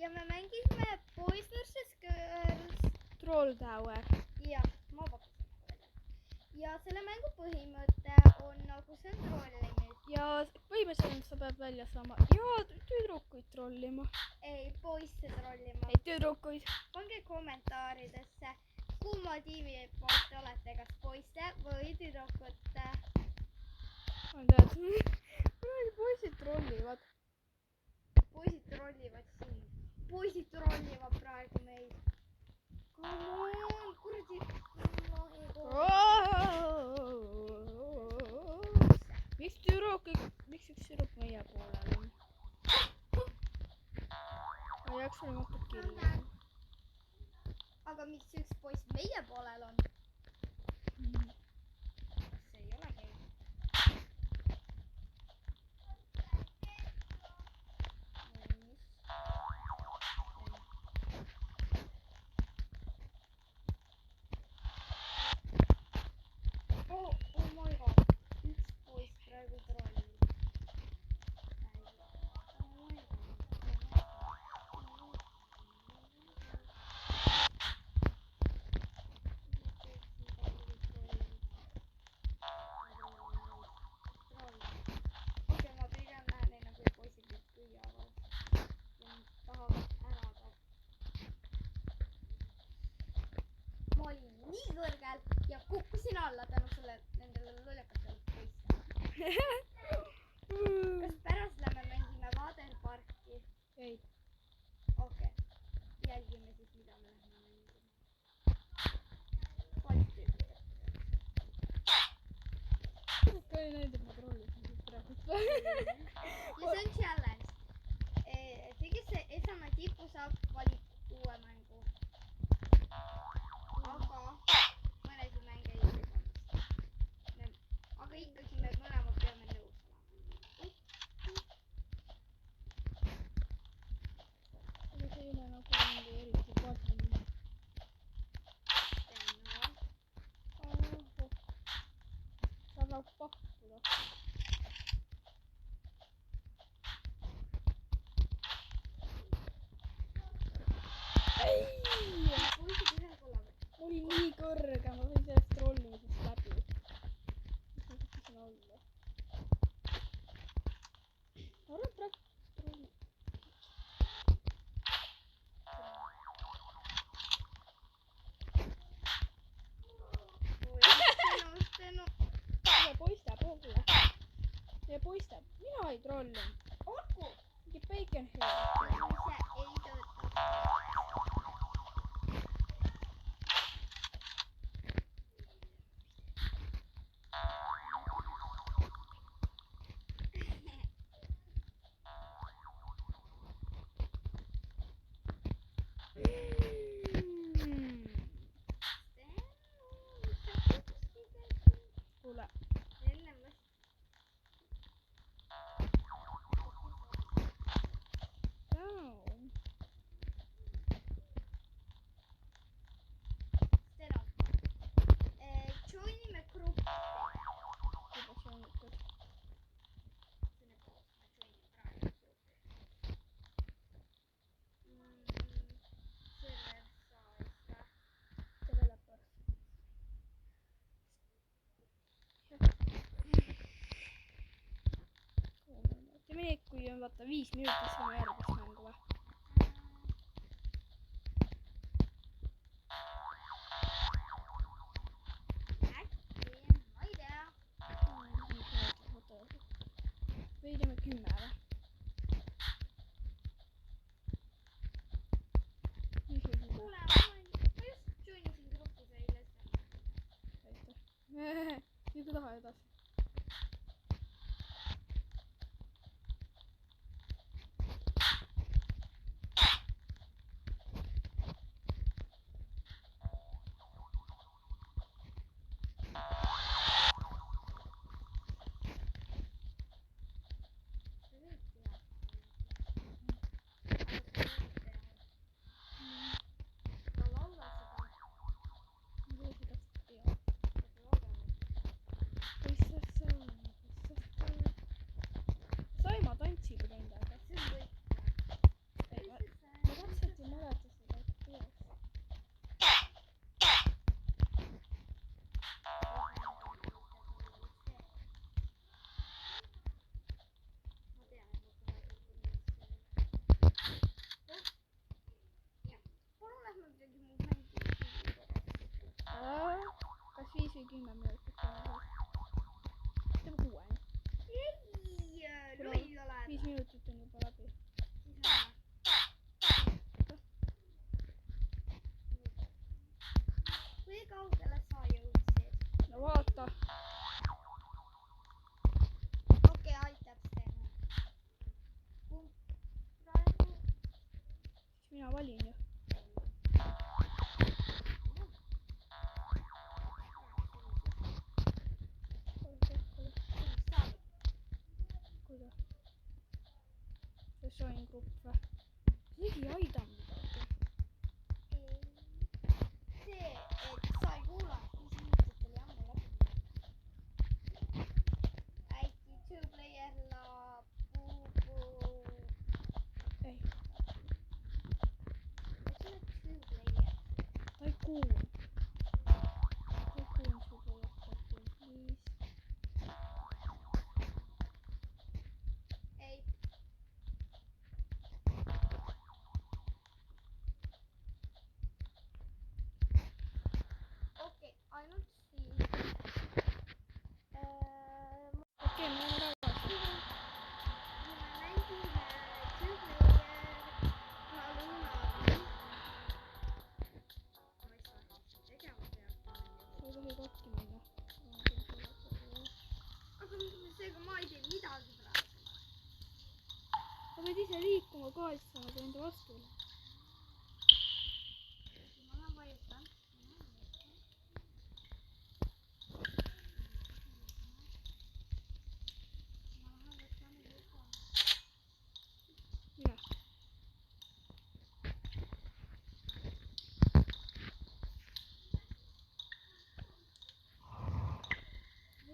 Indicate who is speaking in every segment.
Speaker 1: ja me mängisime Boys vs Girls.
Speaker 2: Troll Tower.
Speaker 1: Jah, ma pakkusin välja. Ja selle mängu põhimõte on nagu see on trollimine.
Speaker 2: Ja põhimõtteliselt sa pead välja saama. Jaa, tüdrukuid trollima.
Speaker 1: Ei, poisse trollima.
Speaker 2: Ei, tüdrukuid.
Speaker 1: Pange kommentaaridesse, kumma tiimi poolt te olete, kas poiste või tüdrukute.
Speaker 2: Ma tead, poisid trollivad.
Speaker 1: Poisid trollivad sind. Poisid trollivad praegu meid. Come on, kuradi.
Speaker 2: Miks üks tüdruk meie poolel on? Ma ei jaksa nimata kirja.
Speaker 1: Aga miks üks poiss meie poolel on? See ei ole hea. Oh my god. Üks poiss praegu trollib. Okei, ma pigem näen neid nagu poisid nüüd püüavad ja tahavad ärada. Ma olin nii kõrgel ja kukkusin alla tänu nendele lollakatele poistele. Kas pärast lähme mängime Waterparki?
Speaker 2: Ei.
Speaker 1: Okei, jälgime siis, mida me lähme mängima. Palju tüüpi.
Speaker 2: Ka ei näidanud, ma trollisin siis praegu.
Speaker 1: Ja see on challenge. See, kes esmane tipu saab, valib uue mängu. Aga mõnesid mänge ei ole saanud. Aga ikkagi me mõlemad peame nõus olema.
Speaker 2: Aga see ei ole nagu mingi eriti padine. Sa saab pakkuda. Oli nii kõrge, ma sain sellest trollimisest läbi. Ma kukkusin alla. Ma arvan, et praegu trolli. Ja poiste poole. Ja poiste. Mina ei trolli.
Speaker 1: Olgu.
Speaker 2: Mingi bacon head.
Speaker 1: See ei tööta.
Speaker 2: Kuule.
Speaker 1: Enne ma Steno. Joinime gruppi.
Speaker 2: Juba joinitud.
Speaker 1: Selle koos ma joinin praegu gruppi. Server size.
Speaker 2: Developer. Teeme nii, kui on vaata 5 minutit, siis võime järgmist mängu või?
Speaker 1: Äkki, ma ei tea.
Speaker 2: Või teeme 10 või?
Speaker 1: Kuule, ma just joinisin gruppi eile.
Speaker 2: Nii kui taha edasi. mina valin ju. kuidas? sessioonigrupp või? keegi ei aida midagi.
Speaker 1: see, et sa ei kuulanud, mis inimesed oli ammu läbi. äkki two-player la puubu.
Speaker 2: ei.
Speaker 1: kas see on two-player?
Speaker 2: Tycoon two-player please.
Speaker 1: ei. okei, ainult siis.
Speaker 2: okei, me oleme tagasi.
Speaker 1: me mängime two-player la Lunavi. ma ei saa tegema peab.
Speaker 2: sa ei tohi katki minna.
Speaker 1: aga seega ma ei tee midagi praegu.
Speaker 2: sa pead ise liikuma ka, siis sa nagu enda vastu.
Speaker 1: ma lähen vajutan.
Speaker 2: mine.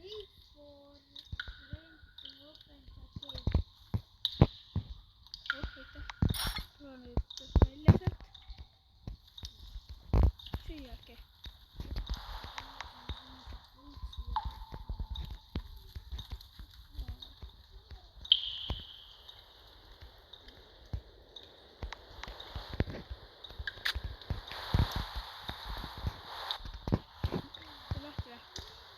Speaker 1: Wait for them to open the cage.
Speaker 2: aitäh. tule nüüd välja sealt. siia äkki. see lahti või?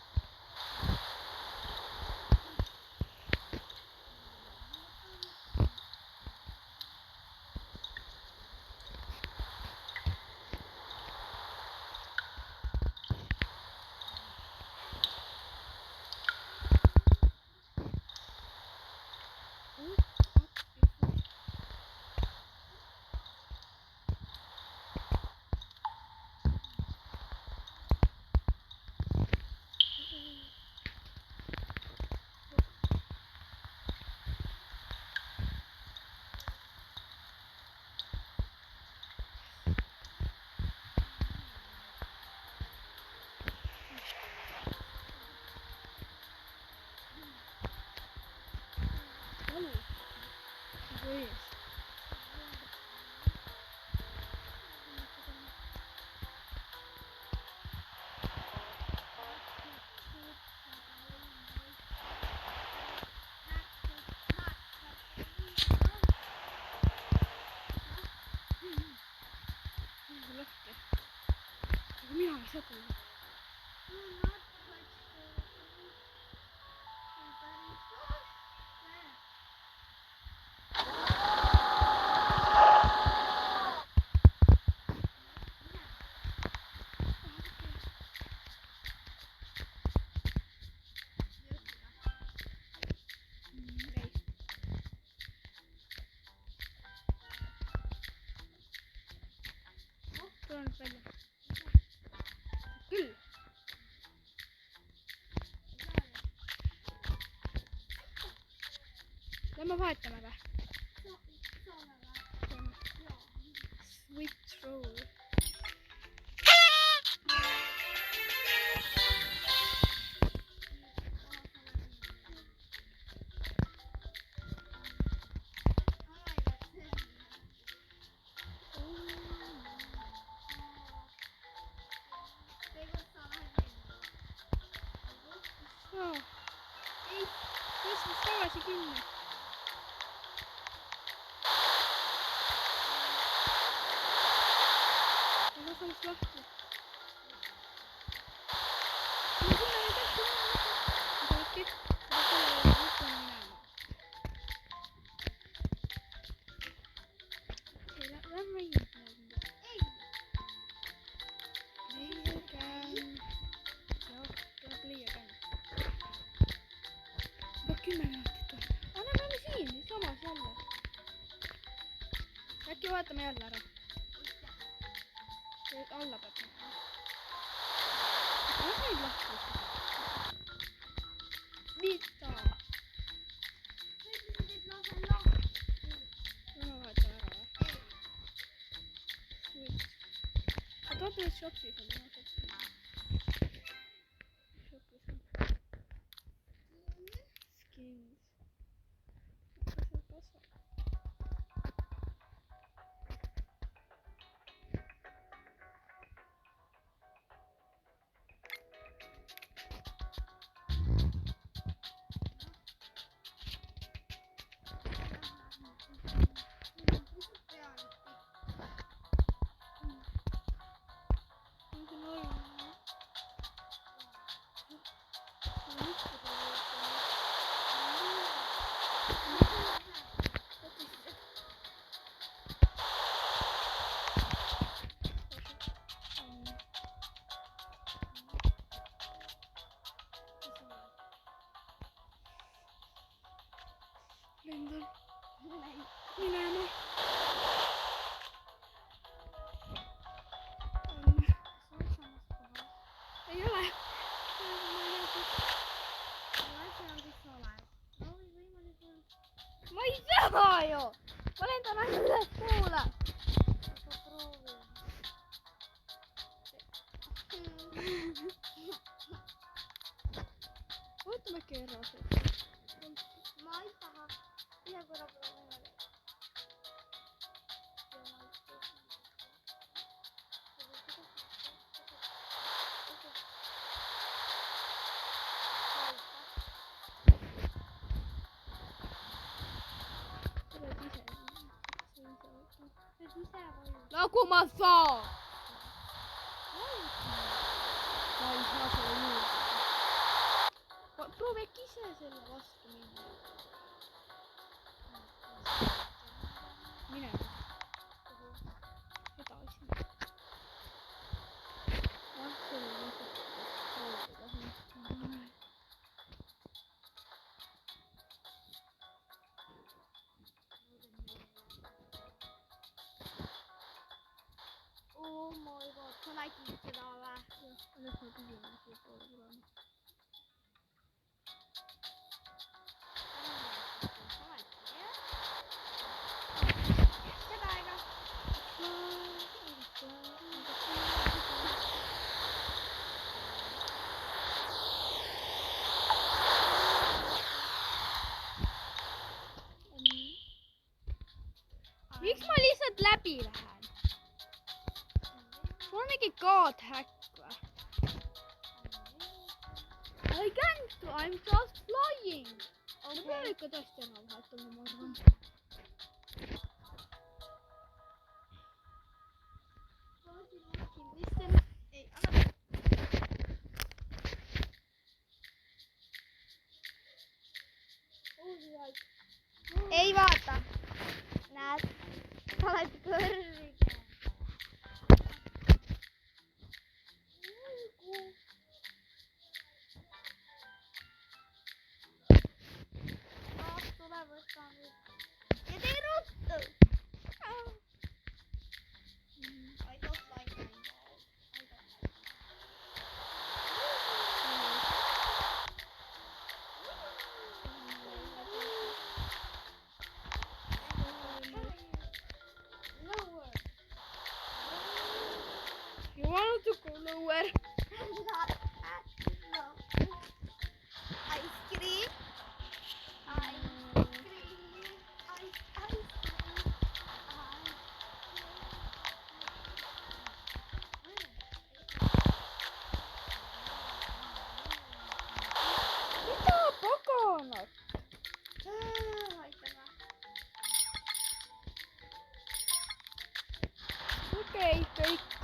Speaker 2: Valu. nagu ees. lahti. aga mina ei saa tulla. tule nüüd välja. küll. lähme vahetame või? Switch roll. ei, tõstis tagasi kinni. lase sellest lahti. Lähme hinna. Tuleb leia käin. Peab 10 minutit olema. Aga me oleme siin, samas jälle. äkki vaatame jälle ära. alla peab minema. Lase neid lahti. Mida? No ma vahetan ära või? Switch. Aga vaata, et shopis on. Shopis on. Skins. Kas see kasvab? Lendan. Minema. Ei ole. Ma ei saa ju. Ma lendan ainult ülespoole. Võtame kerrase.
Speaker 1: Ma ei taha. Ühe korra pole võimalik.
Speaker 2: Nagu ma saan. Ma ei saa selle juurde. Proovi äkki ise selle vastu minna. Mine. Edasi. See oli lihtsalt proovida.
Speaker 1: Oh my god, sa nägid seda või?
Speaker 2: Nüüd ma küsin, mis see poole tulema.
Speaker 1: Seda ega?
Speaker 2: Miks ma lihtsalt läbi lähen? Sul on mingi god hack või? I can't, I'm just flying. Ma pean ikka tõesti ära vahetama, ma arvan.
Speaker 1: Ei vaata. Näed, sa oled kõrge. Tule võta nüüd. Ja tee ruttu. I don't like my dog.
Speaker 2: You wanted to go nowhere.
Speaker 1: Not no. Ice cream.
Speaker 2: Mitä pokonat? Okei, kõik.